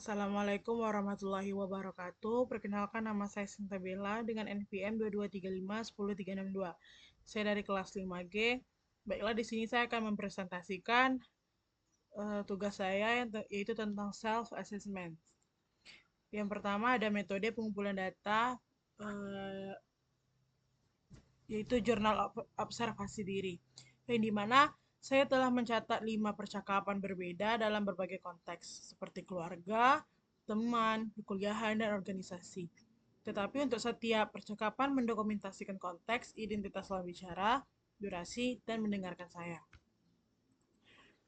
Assalamualaikum warahmatullahi wabarakatuh. Perkenalkan, nama saya Sinta Bella dengan NPM 2235 10362. Saya dari kelas 5G. Baiklah, di sini saya akan mempresentasikan tugas saya yaitu tentang self assessment. Yang pertama ada metode pengumpulan data, eh, yaitu jurnal observasi diri, yang dimana saya telah mencatat 5 percakapan berbeda dalam berbagai konteks, seperti keluarga, teman, perkuliahan, dan organisasi. Tetapi untuk setiap percakapan mendokumentasikan konteks, identitas lawan bicara, durasi, dan mendengarkan saya.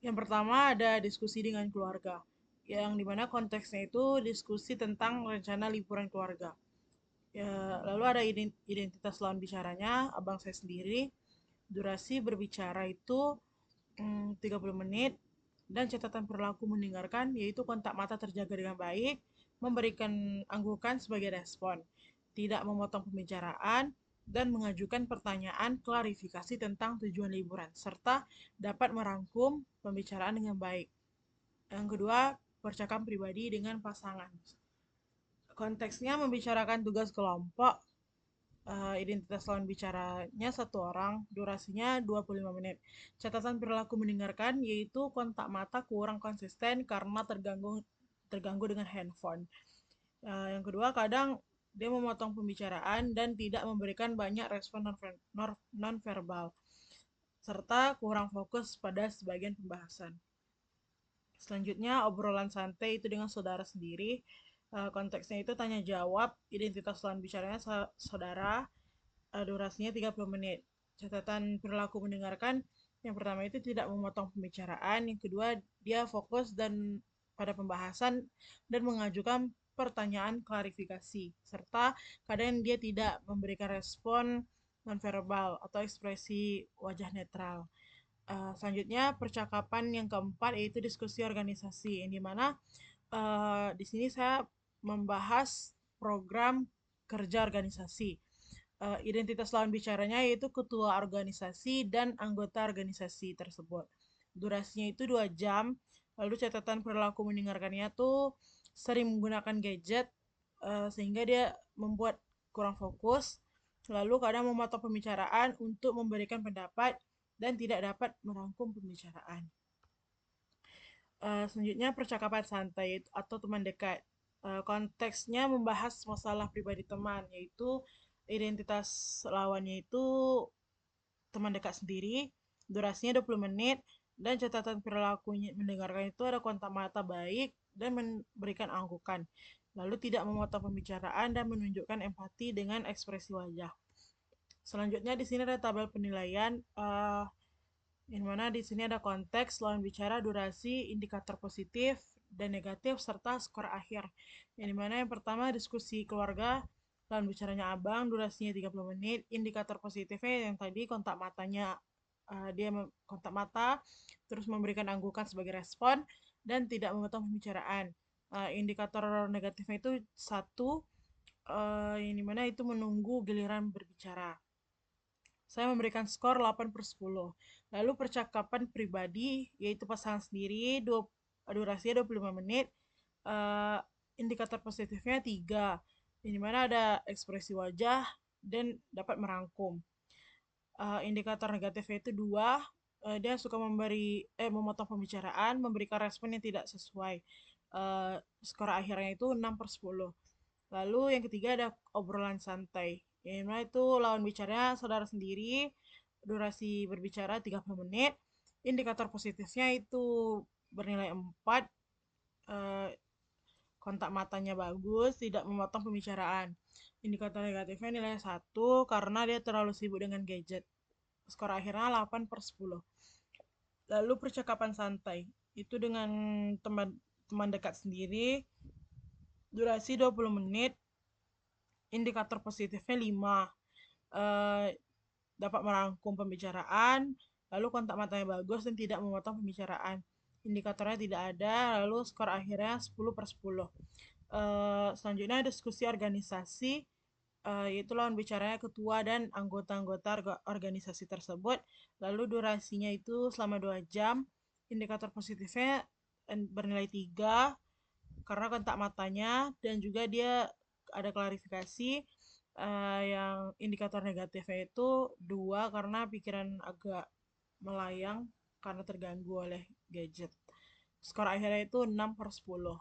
Yang pertama ada diskusi dengan keluarga, yang dimana konteksnya itu diskusi tentang rencana liburan keluarga. Ya, lalu ada identitas lawan bicaranya, abang saya sendiri. Durasi berbicara itu 30 menit, dan catatan perilaku mendengarkan yaitu kontak mata terjaga dengan baik, memberikan anggukan sebagai respon, tidak memotong pembicaraan, dan mengajukan pertanyaan klarifikasi tentang tujuan liburan, serta dapat merangkum pembicaraan dengan baik. Yang kedua, percakapan pribadi dengan pasangan. Konteksnya membicarakan tugas kelompok, identitas lawan bicaranya satu orang, durasinya 25 menit. Catatan perilaku mendengarkan yaitu kontak mata kurang konsisten karena terganggu dengan handphone. Yang kedua, kadang dia memotong pembicaraan dan tidak memberikan banyak respon nonverbal, serta kurang fokus pada sebagian pembahasan. Selanjutnya, obrolan santai itu dengan saudara sendiri. Konteksnya itu tanya jawab, identitas lawan bicaranya saudara, durasinya 30 menit. Catatan perilaku mendengarkan, yang pertama itu tidak memotong pembicaraan, yang kedua dia fokus dan pada pembahasan dan mengajukan pertanyaan klarifikasi, serta kadang dia tidak memberikan respon nonverbal atau ekspresi wajah netral. Selanjutnya percakapan yang keempat yaitu diskusi organisasi, yang dimana di sini saya membahas program kerja organisasi. Identitas lawan bicaranya yaitu ketua organisasi dan anggota organisasi tersebut. Durasinya itu 2 jam. Lalu catatan perilaku mendengarkannya tuh sering menggunakan gadget, sehingga dia membuat kurang fokus. Lalu kadang memotong pembicaraan untuk memberikan pendapat dan tidak dapat merangkum pembicaraan. Selanjutnya percakapan santai atau teman dekat. Konteksnya membahas masalah pribadi teman, yaitu identitas lawannya itu teman dekat sendiri, durasinya 20 menit, dan catatan perilakunya mendengarkan itu ada kontak mata baik dan memberikan anggukan. Lalu tidak memotong pembicaraan dan menunjukkan empati dengan ekspresi wajah. Selanjutnya di sini ada tabel penilaian, yang mana di sini ada konteks, lawan bicara, durasi, indikator positif dan negatif, serta skor akhir. Yang dimana yang pertama diskusi keluarga, lawan bicaranya abang, durasinya 30 menit, indikator positifnya yang tadi kontak matanya, dia kontak mata, terus memberikan anggukan sebagai respon, dan tidak memotong pembicaraan. Indikator negatifnya itu satu, yang dimana itu menunggu giliran berbicara. Saya memberikan skor 8 per 10. Lalu percakapan pribadi, yaitu pasangan sendiri, durasinya 25 menit. Uh, Indikator positifnya 3, di mana ada ekspresi wajah dan dapat merangkum. Indikator negatifnya itu 2, dia suka memotong pembicaraan, memberikan respon yang tidak sesuai. Skor akhirnya itu 6 per 10. Lalu yang ketiga ada obrolan santai. Yang mana itu lawan bicaranya saudara sendiri, durasi berbicara 30 menit. Indikator positifnya itu bernilai 4, eh, kontak matanya bagus, tidak memotong pembicaraan. Indikator negatifnya nilai 1 karena dia terlalu sibuk dengan gadget. Skor akhirnya 8 per 10. Lalu percakapan santai, itu dengan teman teman dekat sendiri, durasi 20 menit, indikator positifnya 5, eh, dapat merangkum pembicaraan, lalu kontak matanya bagus dan tidak memotong pembicaraan. Indikatornya tidak ada, lalu skor akhirnya 10 per 10. Selanjutnya diskusi organisasi, yaitu lawan bicaranya ketua dan anggota-anggota organisasi tersebut. Lalu durasinya itu selama 2 jam, indikator positifnya bernilai 3, karena kontak matanya, dan juga dia ada klarifikasi yang indikator negatifnya itu 2 karena pikiran agak melayang karena terganggu oleh gadget. Skor akhirnya itu 6/10.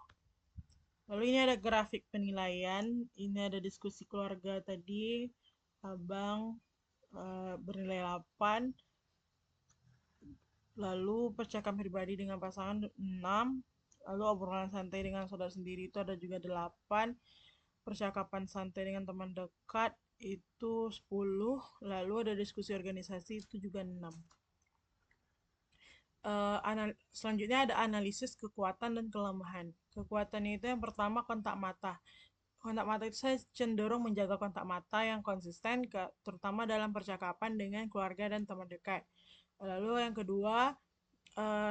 Lalu ini ada grafik penilaian, ini ada diskusi keluarga tadi, abang bernilai 8, lalu percakapan pribadi dengan pasangan 6, lalu obrolan santai dengan saudara sendiri itu ada juga 8, percakapan santai dengan teman dekat itu 10, lalu ada diskusi organisasi itu juga 6. Selanjutnya ada analisis kekuatan dan kelemahan. Kekuatannya itu yang pertama kontak mata. Kontak mata itu saya cenderung menjaga kontak mata yang konsisten, terutama dalam percakapan dengan keluarga dan teman dekat. Lalu yang kedua,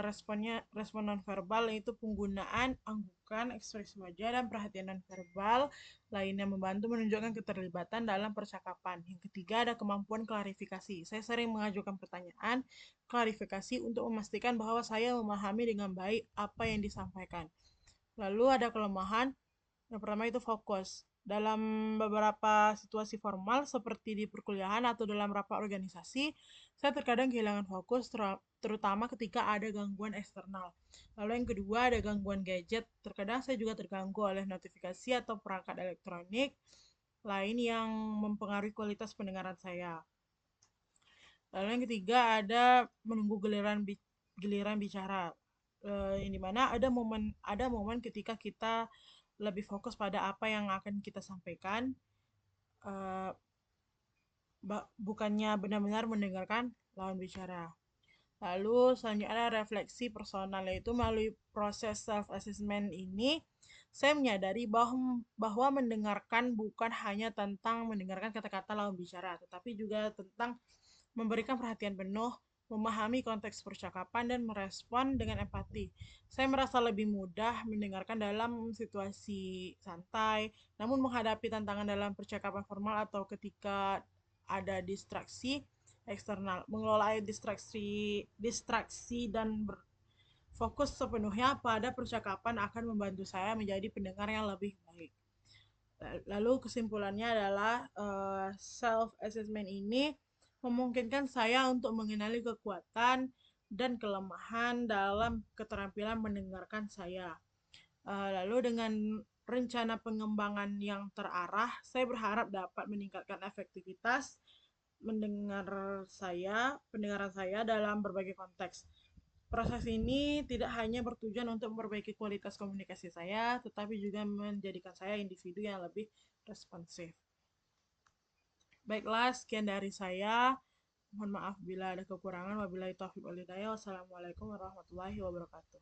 respon nonverbal, yaitu penggunaan anggukan, ekspresi wajah, dan perhatian nonverbal lainnya membantu menunjukkan keterlibatan dalam percakapan. Yang ketiga ada kemampuan klarifikasi. Saya sering mengajukan pertanyaan klarifikasi untuk memastikan bahwa saya memahami dengan baik apa yang disampaikan. Lalu ada kelemahan, yang pertama itu fokus. Dalam beberapa situasi formal seperti di perkuliahan atau dalam rapat organisasi, saya terkadang kehilangan fokus, terutama ketika ada gangguan eksternal. Lalu yang kedua ada gangguan gadget. Terkadang saya juga terganggu oleh notifikasi atau perangkat elektronik lain yang mempengaruhi kualitas pendengaran saya. Lalu yang ketiga ada menunggu giliran bicara. Yang dimana ada momen ketika kita lebih fokus pada apa yang akan kita sampaikan, uh, bukannya benar-benar mendengarkan lawan bicara. Lalu selanjutnya ada refleksi personal, yaitu melalui proses self assessment ini saya menyadari bahwa mendengarkan bukan hanya tentang mendengarkan kata-kata lawan bicara, tetapi juga tentang memberikan perhatian penuh, memahami konteks percakapan, dan merespon dengan empati. Saya merasa lebih mudah mendengarkan dalam situasi santai, namun menghadapi tantangan dalam percakapan formal atau ketika ada distraksi eksternal. Mengelola distraksi dan fokus sepenuhnya pada percakapan akan membantu saya menjadi pendengar yang lebih baik. Lalu kesimpulannya adalah self assessment ini memungkinkan saya untuk mengenali kekuatan dan kelemahan dalam keterampilan mendengarkan saya. Lalu dengan rencana pengembangan yang terarah, saya berharap dapat meningkatkan efektivitas pendengaran saya dalam berbagai konteks. Proses ini tidak hanya bertujuan untuk memperbaiki kualitas komunikasi saya, tetapi juga menjadikan saya individu yang lebih responsif. Baiklah, sekian dari saya. Mohon maaf bila ada kekurangan. Wabillahi taufiq wal hidayah. Wassalamualaikum warahmatullahi wabarakatuh.